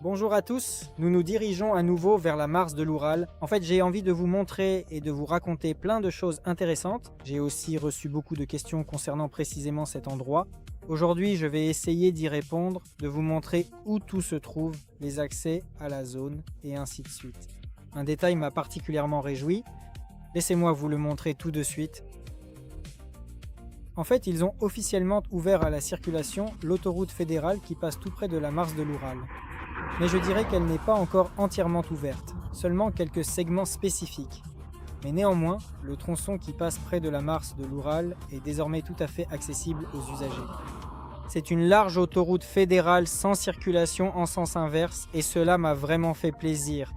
Bonjour à tous, nous nous dirigeons à nouveau vers la Mars de l'Oural. En fait, j'ai envie de vous montrer et de vous raconter plein de choses intéressantes. J'ai aussi reçu beaucoup de questions concernant précisément cet endroit. Aujourd'hui, je vais essayer d'y répondre, de vous montrer où tout se trouve, les accès à la zone et ainsi de suite. Un détail m'a particulièrement réjoui. Laissez-moi vous le montrer tout de suite. En fait, ils ont officiellement ouvert à la circulation l'autoroute fédérale qui passe tout près de la Mars de l'Oural. Mais je dirais qu'elle n'est pas encore entièrement ouverte, seulement quelques segments spécifiques. Mais néanmoins, le tronçon qui passe près de la Mars de l'Oural est désormais tout à fait accessible aux usagers. C'est une large autoroute fédérale sans circulation en sens inverse et cela m'a vraiment fait plaisir.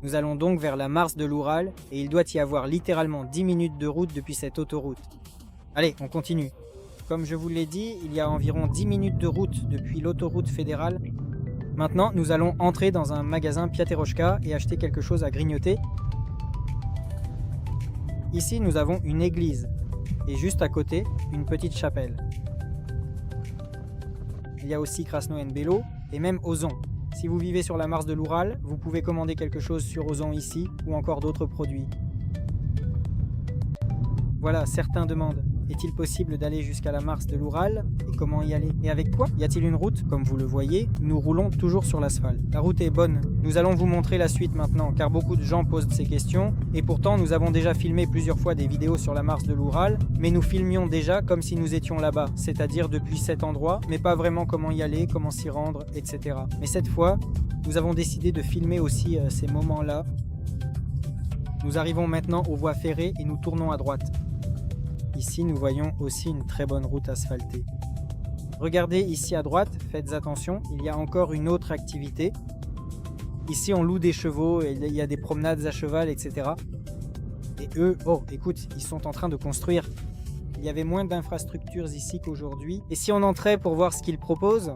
Nous allons donc vers la Mars de l'Oural et il doit y avoir littéralement 10 minutes de route depuis cette autoroute. Allez, on continue. Comme je vous l'ai dit, il y a environ 10 minutes de route depuis l'autoroute fédérale. Maintenant, nous allons entrer dans un magasin Piateroshka et acheter quelque chose à grignoter. Ici, nous avons une église et juste à côté, une petite chapelle. Il y a aussi Krasno and Belo et même Ozon. Si vous vivez sur la Mars de l'Oural, vous pouvez commander quelque chose sur Ozon ici ou encore d'autres produits. Voilà, certains demandent. Est-il possible d'aller jusqu'à la Mars de l'Oural? Et comment y aller? Et avec quoi? Y a-t-il une route? Comme vous le voyez, nous roulons toujours sur l'asphalte. La route est bonne. Nous allons vous montrer la suite maintenant, car beaucoup de gens posent ces questions. Et pourtant, nous avons déjà filmé plusieurs fois des vidéos sur la Mars de l'Oural, mais nous filmions déjà comme si nous étions là-bas, c'est-à-dire depuis cet endroit, mais pas vraiment comment y aller, comment s'y rendre, etc. Mais cette fois, nous avons décidé de filmer aussi ces moments-là. Nous arrivons maintenant aux voies ferrées et nous tournons à droite. Ici, nous voyons aussi une très bonne route asphaltée. Regardez ici à droite, faites attention, il y a encore une autre activité. Ici, on loue des chevaux, et il y a des promenades à cheval, etc. Et eux, oh, écoute, ils sont en train de construire. Il y avait moins d'infrastructures ici qu'aujourd'hui. Et si on entrait pour voir ce qu'ils proposent?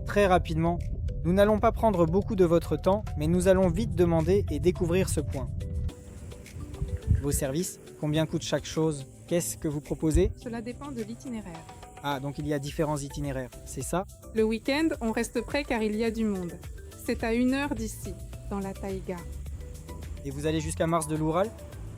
Très rapidement. Nous n'allons pas prendre beaucoup de votre temps, mais nous allons vite demander et découvrir ce point. Vos services, combien coûte chaque chose? Qu'est-ce que vous proposez? Cela dépend de l'itinéraire. Ah, donc il y a différents itinéraires, c'est ça? Le week-end, on reste prêt car il y a du monde. C'est à 1 heure d'ici, dans la taïga. Et vous allez jusqu'à Mars de l'Oural?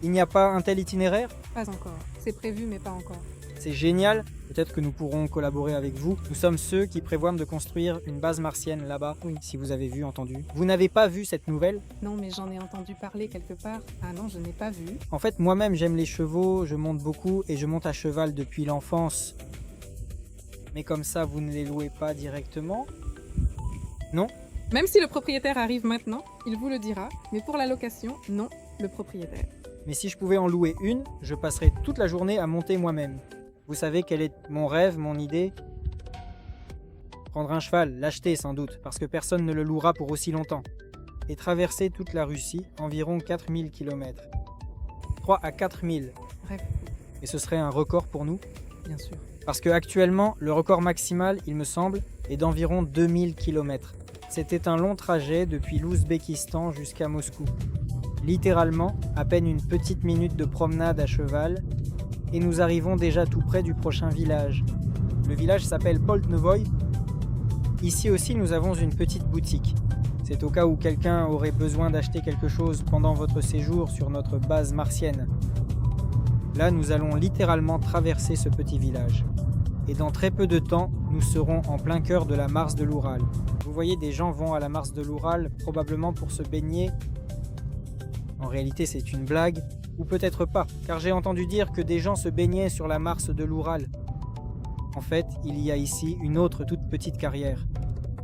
Il n'y a pas un tel itinéraire? Pas encore. C'est prévu, mais pas encore. C'est génial, peut-être que nous pourrons collaborer avec vous. Nous sommes ceux qui prévoient de construire une base martienne là-bas, oui, si vous avez vu, entendu. Vous n'avez pas vu cette nouvelle? Non, mais j'en ai entendu parler quelque part. Ah non, je n'ai pas vu. En fait, moi-même, j'aime les chevaux, je monte beaucoup et je monte à cheval depuis l'enfance. Mais comme ça, vous ne les louez pas directement? Non? Même si le propriétaire arrive maintenant, il vous le dira. Mais pour la location, non, le propriétaire. Mais si je pouvais en louer une, je passerais toute la journée à monter moi-même. Vous savez quel est mon rêve, mon idée? Prendre un cheval, l'acheter sans doute, parce que personne ne le louera pour aussi longtemps. Et traverser toute la Russie, environ 4000 km. 3 à 4000. Rêve, Et ce serait un record pour nous? bien sûr. Parce que actuellement, le record maximal, il me semble, est d'environ 2000 km. C'était un long trajet depuis l'Ouzbékistan jusqu'à Moscou. Littéralement, à peine une petite minute de promenade à cheval, et nous arrivons déjà tout près du prochain village. Le village s'appelle Poltnovoï. Ici aussi, nous avons une petite boutique. C'est au cas où quelqu'un aurait besoin d'acheter quelque chose pendant votre séjour sur notre base martienne. Là, nous allons littéralement traverser ce petit village. Et dans très peu de temps, nous serons en plein cœur de la Mars de l'Oural. Vous voyez, des gens vont à la Mars de l'Oural probablement pour se baigner. En réalité, c'est une blague, ou peut-être pas, car j'ai entendu dire que des gens se baignaient sur la Mars de l'Oural. En fait, il y a ici une autre toute petite carrière.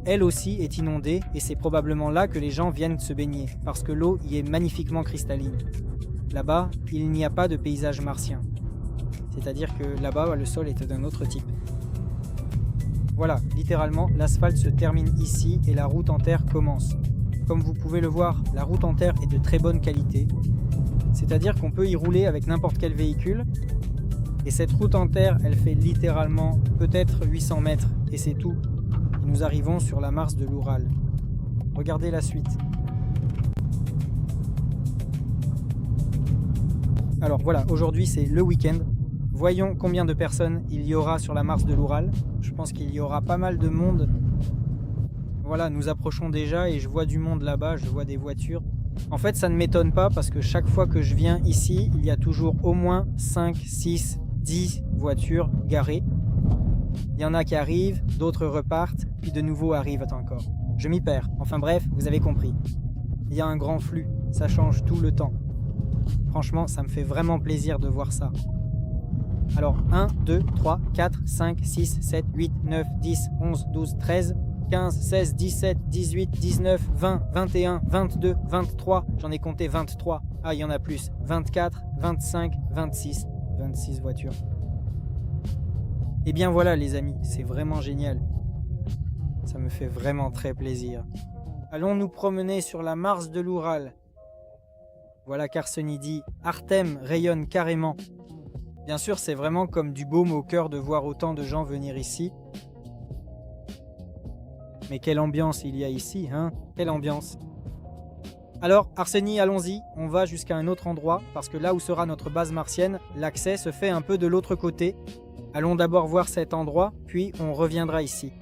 Elle aussi est inondée, et c'est probablement là que les gens viennent se baigner, parce que l'eau y est magnifiquement cristalline. Là-bas, il n'y a pas de paysage martien. C'est-à-dire que là-bas, le sol est d'un autre type. Voilà, littéralement, l'asphalte se termine ici et la route en terre commence. Comme vous pouvez le voir, la route en terre est de très bonne qualité. C'est-à-dire qu'on peut y rouler avec n'importe quel véhicule. Et cette route en terre, elle fait littéralement peut-être 800 mètres, et c'est tout. Et nous arrivons sur la Mars de l'Oural. Regardez la suite. Alors voilà, aujourd'hui c'est le week-end. Voyons combien de personnes il y aura sur la Mars de l'Oural. Je pense qu'il y aura pas mal de monde. Voilà, nous approchons déjà et je vois du monde là-bas, je vois des voitures. En fait, ça ne m'étonne pas parce que chaque fois que je viens ici, il y a toujours au moins 5, 6, 10 voitures garées. Il y en a qui arrivent, d'autres repartent, puis de nouveau arrivent encore. Je m'y perds. Enfin bref, vous avez compris. Il y a un grand flux, ça change tout le temps. Franchement, ça me fait vraiment plaisir de voir ça. Alors 1, 2, 3, 4, 5, 6, 7, 8, 9, 10, 11, 12, 13, 15, 16, 17, 18, 19, 20, 21, 22, 23, j'en ai compté 23. Ah, il y en a plus. 24, 25, 26, 26 voitures. Et bien voilà les amis, c'est vraiment génial. Ça me fait vraiment très plaisir. Allons nous promener sur la Mars de l'Oural. Voilà qu'Arseny dit « Artem rayonne carrément ». Bien sûr, c'est vraiment comme du baume au cœur de voir autant de gens venir ici. Mais quelle ambiance il y a ici, hein? Quelle ambiance! Alors, Arseny, allons-y, on va jusqu'à un autre endroit, parce que là où sera notre base martienne, l'accès se fait un peu de l'autre côté. Allons d'abord voir cet endroit, puis on reviendra ici.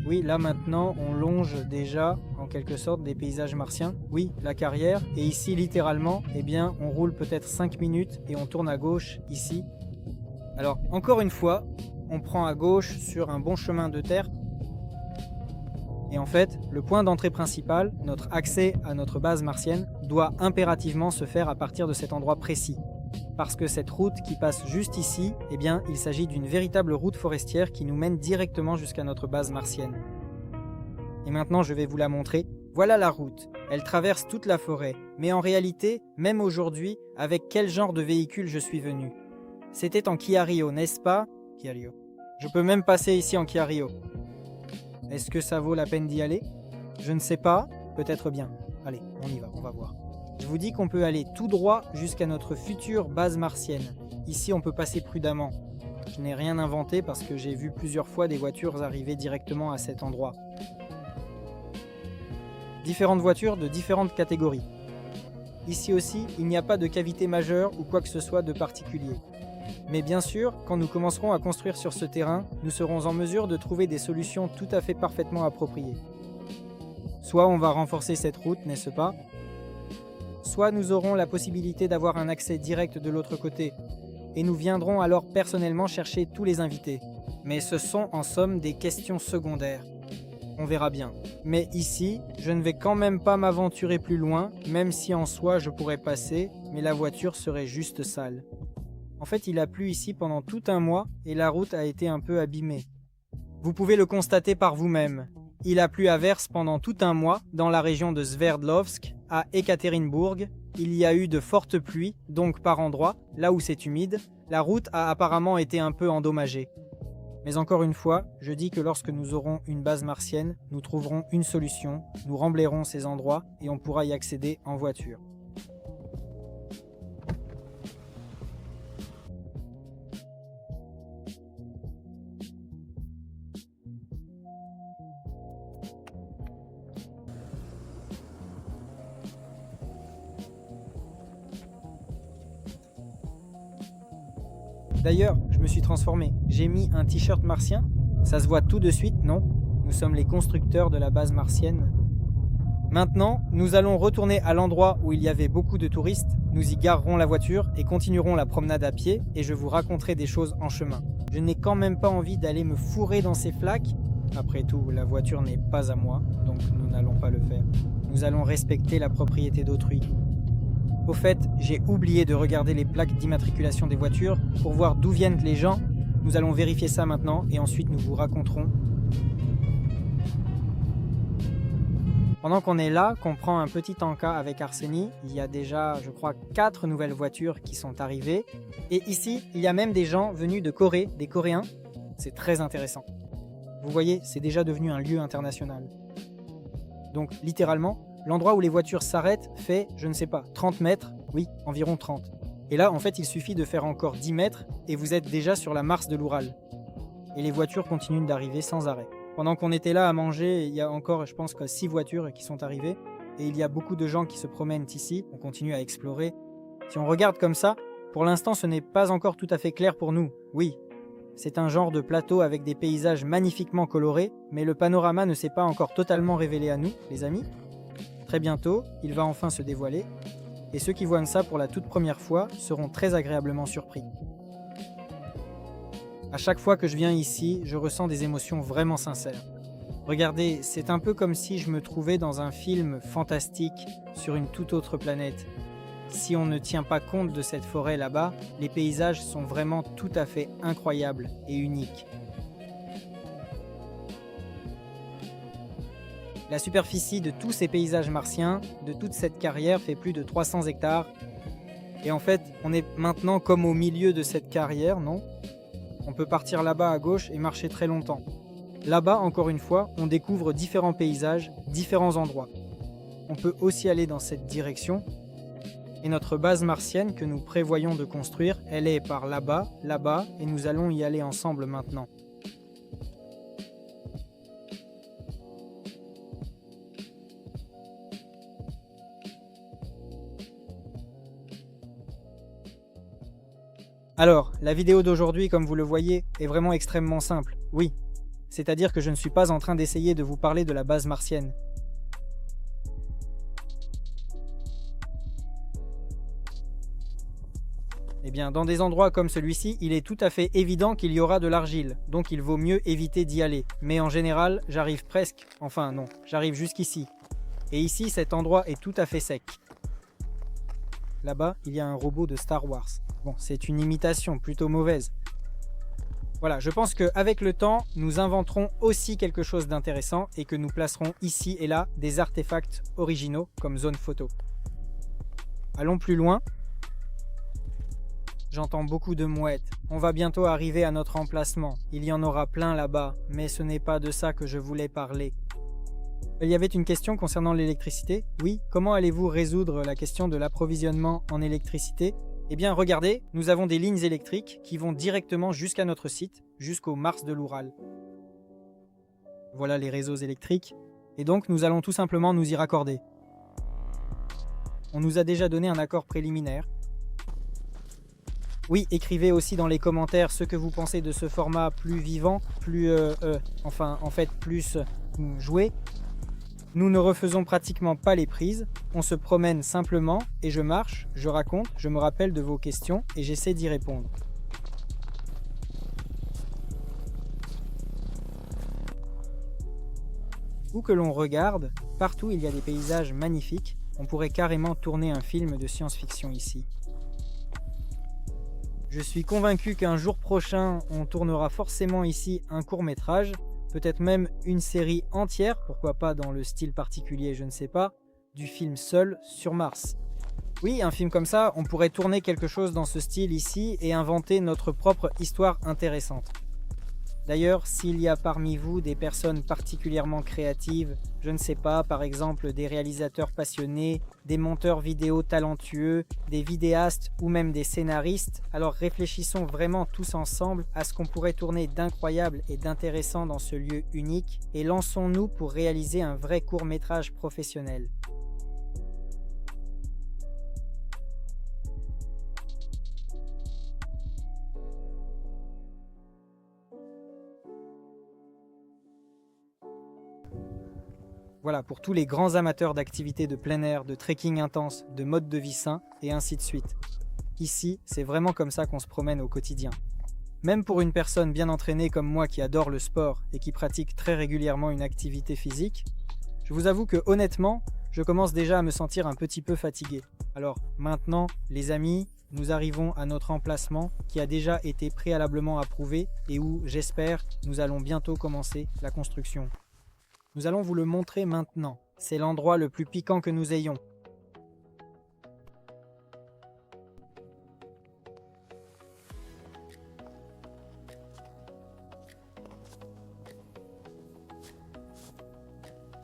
Oui, là maintenant, on longe déjà, en quelque sorte, des paysages martiens. Oui, la carrière, et ici, littéralement, eh bien, on roule peut-être 5 minutes et on tourne à gauche, ici. Alors, encore une fois, on prend à gauche sur un bon chemin de terre. Et en fait, le point d'entrée principal, notre accès à notre base martienne, doit impérativement se faire à partir de cet endroit précis. Parce que cette route qui passe juste ici, eh bien, il s'agit d'une véritable route forestière qui nous mène directement jusqu'à notre base martienne. Et maintenant, je vais vous la montrer. Voilà la route. Elle traverse toute la forêt. Mais en réalité, même aujourd'hui, avec quel genre de véhicule je suis venu? C'était en Kia Rio, n'est-ce pas? Kia Rio. Je peux même passer ici en Kia Rio. Est-ce que ça vaut la peine d'y aller? Je ne sais pas, peut-être bien. Allez, on y va, on va voir. Je vous dis qu'on peut aller tout droit jusqu'à notre future base martienne. Ici, on peut passer prudemment. Je n'ai rien inventé parce que j'ai vu plusieurs fois des voitures arriver directement à cet endroit. Différentes voitures de différentes catégories. Ici aussi, il n'y a pas de cavité majeure ou quoi que ce soit de particulier. Mais bien sûr, quand nous commencerons à construire sur ce terrain, nous serons en mesure de trouver des solutions tout à fait parfaitement appropriées. Soit on va renforcer cette route, n'est-ce pas? Soit nous aurons la possibilité d'avoir un accès direct de l'autre côté, et nous viendrons alors personnellement chercher tous les invités. Mais ce sont en somme des questions secondaires. On verra bien. Mais ici, je ne vais quand même pas m'aventurer plus loin, même si en soi je pourrais passer, mais la voiture serait juste sale. En fait, il a plu ici pendant tout un mois, et la route a été un peu abîmée. Vous pouvez le constater par vous-même. Il a plu à verse pendant tout un mois dans la région de Sverdlovsk, à Ekaterinbourg. Il y a eu de fortes pluies, donc par endroits, là où c'est humide, la route a apparemment été un peu endommagée. Mais encore une fois, je dis que lorsque nous aurons une base martienne, nous trouverons une solution, nous remblayerons ces endroits et on pourra y accéder en voiture. D'ailleurs, je me suis transformé. J'ai mis un t-shirt martien. Ça se voit tout de suite, non? Nous sommes les constructeurs de la base martienne. Maintenant, nous allons retourner à l'endroit où il y avait beaucoup de touristes. Nous y garerons la voiture et continuerons la promenade à pied et je vous raconterai des choses en chemin. Je n'ai quand même pas envie d'aller me fourrer dans ces flaques. Après tout, la voiture n'est pas à moi, donc nous n'allons pas le faire. Nous allons respecter la propriété d'autrui. Au fait, j'ai oublié de regarder les plaques d'immatriculation des voitures pour voir d'où viennent les gens. Nous allons vérifier ça maintenant et ensuite nous vous raconterons. Pendant qu'on est là, qu'on prend un petit encas avec Arseny, il y a déjà, je crois, 4 nouvelles voitures qui sont arrivées. Et ici, il y a même des gens venus de Corée, des Coréens. C'est très intéressant. Vous voyez, c'est déjà devenu un lieu international. Donc, littéralement, l'endroit où les voitures s'arrêtent fait, je ne sais pas, 30 mètres, oui, environ 30. Et là, en fait, il suffit de faire encore 10 mètres et vous êtes déjà sur la Mars de l'Oural. Et les voitures continuent d'arriver sans arrêt. Pendant qu'on était là à manger, il y a encore, je pense, 6 voitures qui sont arrivées. Et il y a beaucoup de gens qui se promènent ici. On continue à explorer. Si on regarde comme ça, pour l'instant, ce n'est pas encore tout à fait clair pour nous. Oui, C'est un genre de plateau avec des paysages magnifiquement colorés, mais le panorama ne s'est pas encore totalement révélé à nous, les amis. Très bientôt, il va enfin se dévoiler, et ceux qui voient ça pour la toute première fois seront très agréablement surpris. À chaque fois que je viens ici, je ressens des émotions vraiment sincères. Regardez, c'est un peu comme si je me trouvais dans un film fantastique sur une toute autre planète. Si on ne tient pas compte de cette forêt là-bas, les paysages sont vraiment tout à fait incroyables et uniques. La superficie de tous ces paysages martiens, de toute cette carrière, fait plus de 300 hectares. Et en fait, on est maintenant comme au milieu de cette carrière, non? On peut partir là-bas à gauche et marcher très longtemps. Là-bas, encore une fois, on découvre différents paysages, différents endroits. On peut aussi aller dans cette direction. Et notre base martienne que nous prévoyons de construire, elle est par là-bas, là-bas, et nous allons y aller ensemble maintenant. Alors, la vidéo d'aujourd'hui, comme vous le voyez, est vraiment extrêmement simple. Oui, c'est-à-dire que je ne suis pas en train d'essayer de vous parler de la base martienne. Eh bien, dans des endroits comme celui-ci, il est tout à fait évident qu'il y aura de l'argile, donc il vaut mieux éviter d'y aller. Mais en général, j'arrive presque, enfin non, j'arrive jusqu'ici. Et ici, cet endroit est tout à fait sec. Là-bas, il y a un robot de Star Wars. Bon, c'est une imitation plutôt mauvaise. Voilà, je pense qu'avec le temps, nous inventerons aussi quelque chose d'intéressant et que nous placerons ici et là des artefacts originaux comme zone photo. Allons plus loin. J'entends beaucoup de mouettes. On va bientôt arriver à notre emplacement. Il y en aura plein là-bas, mais ce n'est pas de ça que je voulais parler. Il y avait une question concernant l'électricité. Oui, comment allez-vous résoudre la question de l'approvisionnement en électricité? Eh bien, regardez, nous avons des lignes électriques qui vont directement jusqu'à notre site, jusqu'au Mars de l'Oural. Voilà les réseaux électriques. Et donc, nous allons tout simplement nous y raccorder. On nous a déjà donné un accord préliminaire. Oui, écrivez aussi dans les commentaires ce que vous pensez de ce format plus vivant, plus plus joué. Nous ne refaisons pratiquement pas les prises, on se promène simplement et je marche, je raconte, je me rappelle de vos questions et j'essaie d'y répondre. Où que l'on regarde, partout il y a des paysages magnifiques, on pourrait carrément tourner un film de science-fiction ici. Je suis convaincu qu'un jour prochain, on tournera forcément ici un court-métrage, peut-être même une série entière, pourquoi pas dans le style particulier, je ne sais pas, du film Seul sur Mars. Oui, un film comme ça, on pourrait tourner quelque chose dans ce style ici et inventer notre propre histoire intéressante. D'ailleurs, s'il y a parmi vous des personnes particulièrement créatives, je ne sais pas, par exemple des réalisateurs passionnés, des monteurs vidéo talentueux, des vidéastes ou même des scénaristes, alors réfléchissons vraiment tous ensemble à ce qu'on pourrait tourner d'incroyable et d'intéressant dans ce lieu unique et lançons-nous pour réaliser un vrai court-métrage professionnel. Voilà, pour tous les grands amateurs d'activités de plein air, de trekking intense, de mode de vie sain, et ainsi de suite. Ici, c'est vraiment comme ça qu'on se promène au quotidien. Même pour une personne bien entraînée comme moi qui adore le sport et qui pratique très régulièrement une activité physique, je vous avoue que honnêtement, je commence déjà à me sentir un petit peu fatigué. Alors maintenant, les amis, nous arrivons à notre emplacement qui a déjà été préalablement approuvé et où, j'espère, nous allons bientôt commencer la construction. Nous allons vous le montrer maintenant. C'est l'endroit le plus piquant que nous ayons.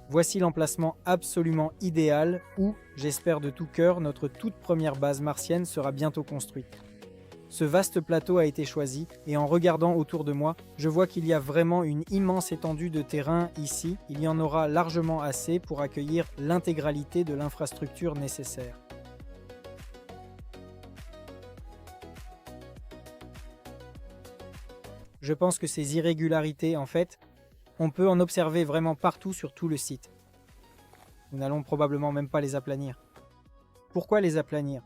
Voici l'emplacement absolument idéal où, j'espère de tout cœur, notre toute première base martienne sera bientôt construite. Ce vaste plateau a été choisi et en regardant autour de moi, je vois qu'il y a vraiment une immense étendue de terrain ici. Il y en aura largement assez pour accueillir l'intégralité de l'infrastructure nécessaire. Je pense que ces irrégularités, en fait, on peut en observer vraiment partout sur tout le site. Nous n'allons probablement même pas les aplanir. Pourquoi les aplanir?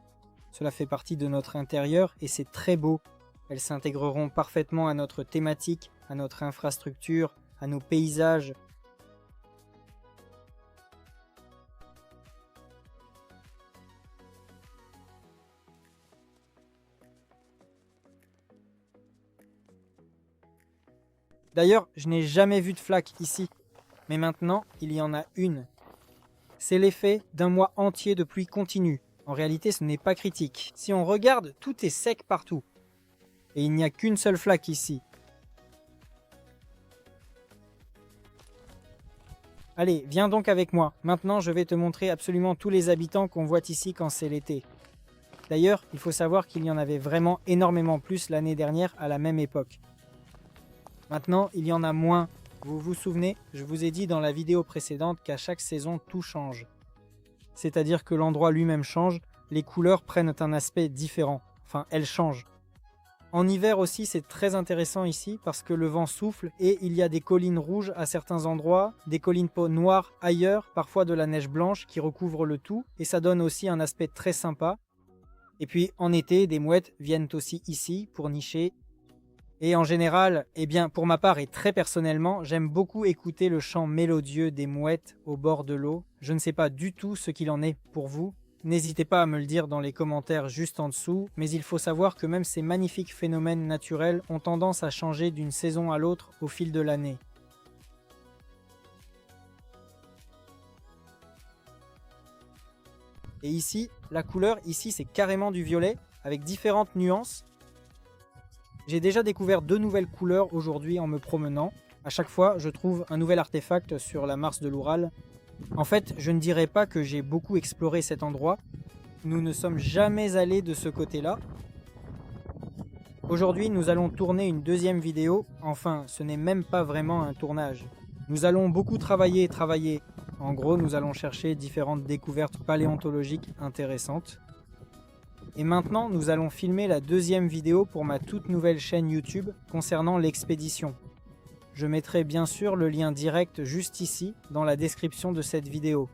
Cela fait partie de notre intérieur et c'est très beau. Elles s'intégreront parfaitement à notre thématique, à notre infrastructure, à nos paysages. D'ailleurs, je n'ai jamais vu de flaque ici. Mais maintenant, il y en a une. C'est l'effet d'un mois entier de pluie continue. En réalité, ce n'est pas critique. Si on regarde, tout est sec partout. Et il n'y a qu'une seule flaque ici. Allez, viens donc avec moi. Maintenant, je vais te montrer absolument tous les habitants qu'on voit ici quand c'est l'été. D'ailleurs, il faut savoir qu'il y en avait vraiment énormément plus l'année dernière à la même époque. Maintenant, il y en a moins. Vous vous souvenez, je vous ai dit dans la vidéo précédente qu'à chaque saison, tout change. C'est-à-dire que l'endroit lui-même change, les couleurs prennent un aspect différent. Enfin, elles changent. En hiver aussi, c'est très intéressant ici parce que le vent souffle et il y a des collines rouges à certains endroits, des collines noires ailleurs, parfois de la neige blanche qui recouvre le tout et ça donne aussi un aspect très sympa. Et puis en été, des mouettes viennent aussi ici pour nicher. Et en général, eh bien pour ma part et très personnellement, j'aime beaucoup écouter le chant mélodieux des mouettes au bord de l'eau. Je ne sais pas du tout ce qu'il en est pour vous. N'hésitez pas à me le dire dans les commentaires juste en dessous, mais il faut savoir que même ces magnifiques phénomènes naturels ont tendance à changer d'une saison à l'autre au fil de l'année. Et ici, la couleur, ici c'est carrément du violet, avec différentes nuances. J'ai déjà découvert 2 nouvelles couleurs aujourd'hui en me promenant. À chaque fois, je trouve un nouvel artefact sur la Mars de l'Oural. En fait, je ne dirais pas que j'ai beaucoup exploré cet endroit. Nous ne sommes jamais allés de ce côté-là. Aujourd'hui, nous allons tourner une deuxième vidéo. Enfin, ce n'est même pas vraiment un tournage. Nous allons beaucoup travailler. En gros, nous allons chercher différentes découvertes paléontologiques intéressantes. Et maintenant, nous allons filmer la deuxième vidéo pour ma toute nouvelle chaîne YouTube concernant l'expédition. Je mettrai bien sûr le lien direct juste ici, dans la description de cette vidéo.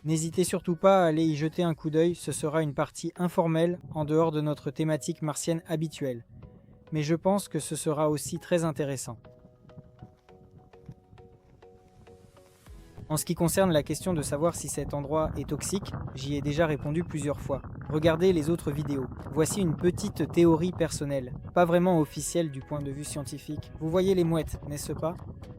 N'hésitez surtout pas à aller y jeter un coup d'œil, ce sera une partie informelle en dehors de notre thématique martienne habituelle. Mais je pense que ce sera aussi très intéressant. En ce qui concerne la question de savoir si cet endroit est toxique, j'y ai déjà répondu plusieurs fois. Regardez les autres vidéos. Voici une petite théorie personnelle, pas vraiment officielle du point de vue scientifique. Vous voyez les mouettes, n'est-ce pas?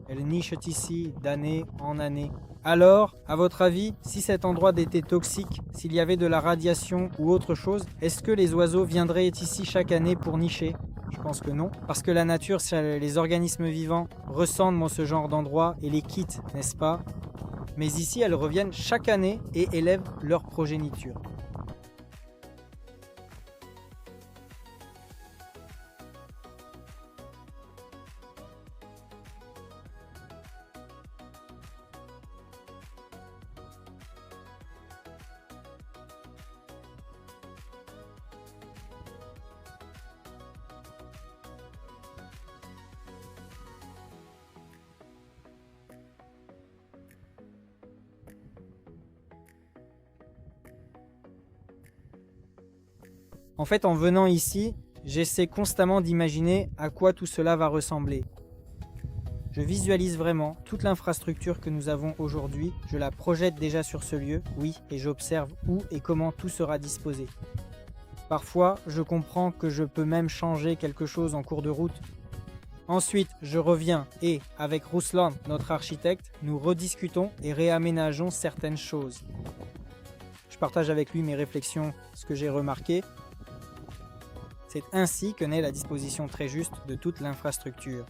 Elles nichent ici d'année en année. Alors, à votre avis, si cet endroit était toxique, s'il y avait de la radiation ou autre chose, est-ce que les oiseaux viendraient ici chaque année pour nicher? Je pense que non, parce que la nature, les organismes vivants ressentent ce genre d'endroit et les quittent, n'est-ce pas? Mais ici, elles reviennent chaque année et élèvent leur progéniture. En fait, en venant ici, j'essaie constamment d'imaginer à quoi tout cela va ressembler. Je visualise vraiment toute l'infrastructure que nous avons aujourd'hui, je la projette déjà sur ce lieu, oui, et j'observe où et comment tout sera disposé. Parfois, je comprends que je peux même changer quelque chose en cours de route. Ensuite, je reviens et, avec Ruslan, notre architecte, nous rediscutons et réaménageons certaines choses. Je partage avec lui mes réflexions, ce que j'ai remarqué. C'est ainsi que naît la disposition très juste de toute l'infrastructure.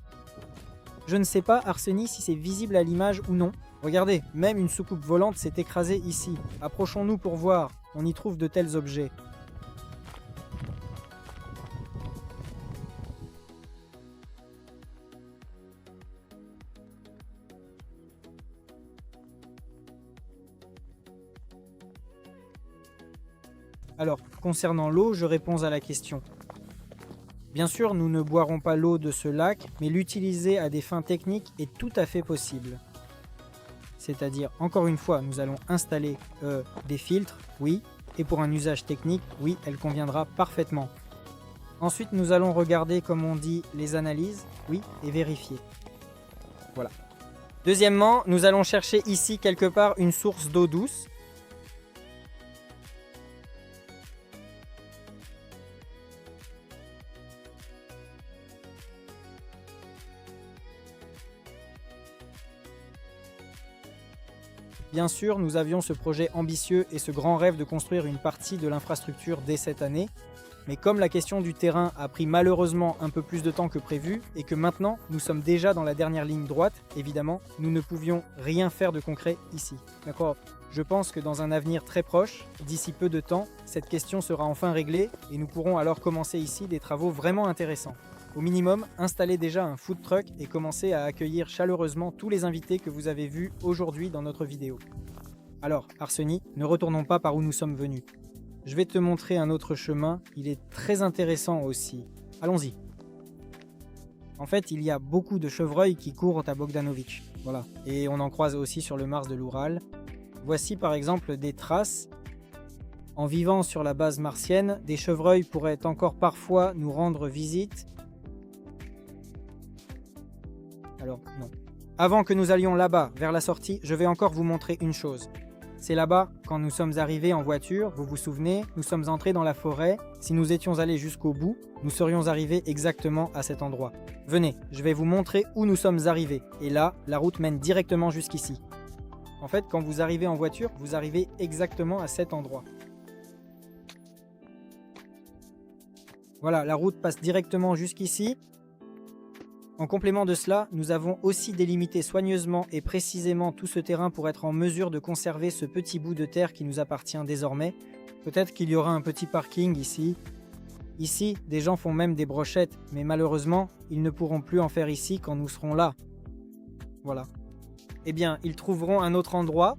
Je ne sais pas, Arseny, si c'est visible à l'image ou non. Regardez, même une soucoupe volante s'est écrasée ici. Approchons-nous pour voir, on y trouve de tels objets. Alors, concernant l'eau, je réponds à la question. Bien sûr, nous ne boirons pas l'eau de ce lac, mais l'utiliser à des fins techniques est tout à fait possible. C'est-à-dire, encore une fois, nous allons installer des filtres, oui, et pour un usage technique, oui, elle conviendra parfaitement. Ensuite, nous allons regarder, comme on dit, les analyses, oui, et vérifier. Voilà. Deuxièmement, nous allons chercher ici quelque part une source d'eau douce. Bien sûr, nous avions ce projet ambitieux et ce grand rêve de construire une partie de l'infrastructure dès cette année. Mais comme la question du terrain a pris malheureusement un peu plus de temps que prévu et que maintenant nous sommes déjà dans la dernière ligne droite, évidemment, nous ne pouvions rien faire de concret ici. D'accord ? Je pense que dans un avenir très proche, d'ici peu de temps, cette question sera enfin réglée et nous pourrons alors commencer ici des travaux vraiment intéressants. Au minimum, installez déjà un food truck et commencez à accueillir chaleureusement tous les invités que vous avez vus aujourd'hui dans notre vidéo. Alors, Arseny, ne retournons pas par où nous sommes venus. Je vais te montrer un autre chemin, il est très intéressant aussi. Allons-y. En fait, il y a beaucoup de chevreuils qui courent à Bogdanovich. Voilà. Et on en croise aussi sur le Mars de l'Oural. Voici par exemple des traces. En vivant sur la base martienne, des chevreuils pourraient encore parfois nous rendre visite. Alors, non. Avant que nous allions là-bas, vers la sortie, je vais encore vous montrer une chose. C'est là-bas, quand nous sommes arrivés en voiture, vous vous souvenez, nous sommes entrés dans la forêt. Si nous étions allés jusqu'au bout, nous serions arrivés exactement à cet endroit. Venez, je vais vous montrer où nous sommes arrivés. Et là, la route mène directement jusqu'ici. En fait, quand vous arrivez en voiture, vous arrivez exactement à cet endroit. Voilà, la route passe directement jusqu'ici. En complément de cela, nous avons aussi délimité soigneusement et précisément tout ce terrain pour être en mesure de conserver ce petit bout de terre qui nous appartient désormais. Peut-être qu'il y aura un petit parking ici. Ici, des gens font même des brochettes, mais malheureusement, ils ne pourront plus en faire ici quand nous serons là. Voilà. Eh bien, ils trouveront un autre endroit.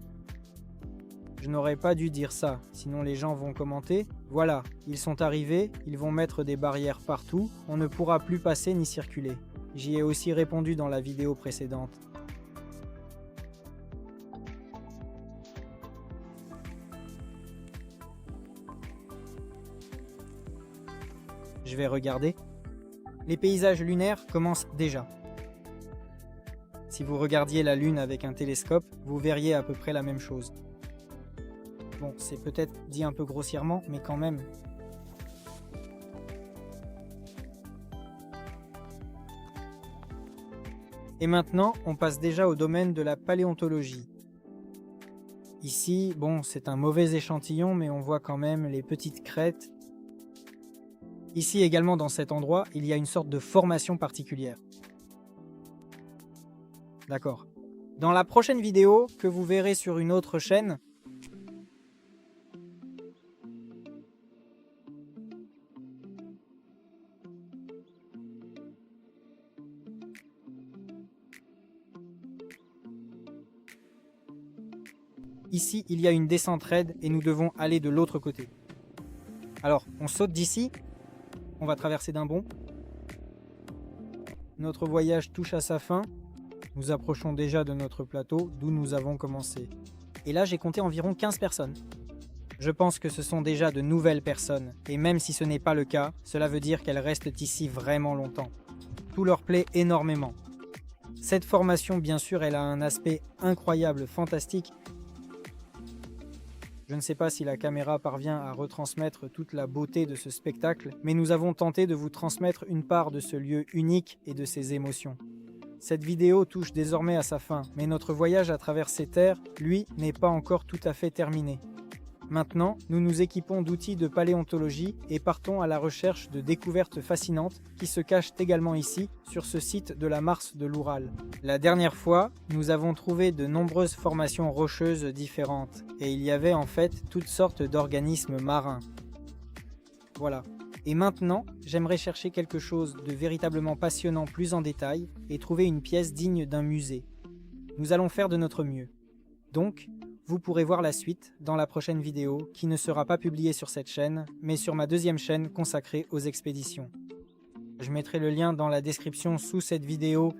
Je n'aurais pas dû dire ça, sinon les gens vont commenter. Voilà, ils sont arrivés, ils vont mettre des barrières partout, on ne pourra plus passer ni circuler. J'y ai aussi répondu dans la vidéo précédente. Je vais regarder. Les paysages lunaires commencent déjà. Si vous regardiez la Lune avec un télescope, vous verriez à peu près la même chose. Bon, c'est peut-être dit un peu grossièrement, mais quand même. Et maintenant, on passe déjà au domaine de la paléontologie. Ici, bon, c'est un mauvais échantillon, mais on voit quand même les petites crêtes. Ici également, dans cet endroit, il y a une sorte de formation particulière. D'accord. Dans la prochaine vidéo, que vous verrez sur une autre chaîne, ici, il y a une descente raide et nous devons aller de l'autre côté. Alors, on saute d'ici, on va traverser d'un bond. Notre voyage touche à sa fin. Nous approchons déjà de notre plateau, d'où nous avons commencé. Et là, j'ai compté environ 15 personnes. Je pense que ce sont déjà de nouvelles personnes, et même si ce n'est pas le cas, cela veut dire qu'elles restent ici vraiment longtemps. Tout leur plaît énormément. Cette formation, bien sûr, elle a un aspect incroyable, fantastique. Je ne sais pas si la caméra parvient à retransmettre toute la beauté de ce spectacle, mais nous avons tenté de vous transmettre une part de ce lieu unique et de ses émotions. Cette vidéo touche désormais à sa fin, mais notre voyage à travers ces terres, lui, n'est pas encore tout à fait terminé. Maintenant, nous nous équipons d'outils de paléontologie et partons à la recherche de découvertes fascinantes qui se cachent également ici, sur ce site de la Mars de l'Oural. La dernière fois, nous avons trouvé de nombreuses formations rocheuses différentes, et il y avait en fait toutes sortes d'organismes marins. Voilà. Et maintenant, j'aimerais chercher quelque chose de véritablement passionnant plus en détail et trouver une pièce digne d'un musée. Nous allons faire de notre mieux. Donc, vous pourrez voir la suite dans la prochaine vidéo qui ne sera pas publiée sur cette chaîne, mais sur ma deuxième chaîne consacrée aux expéditions. Je mettrai le lien dans la description sous cette vidéo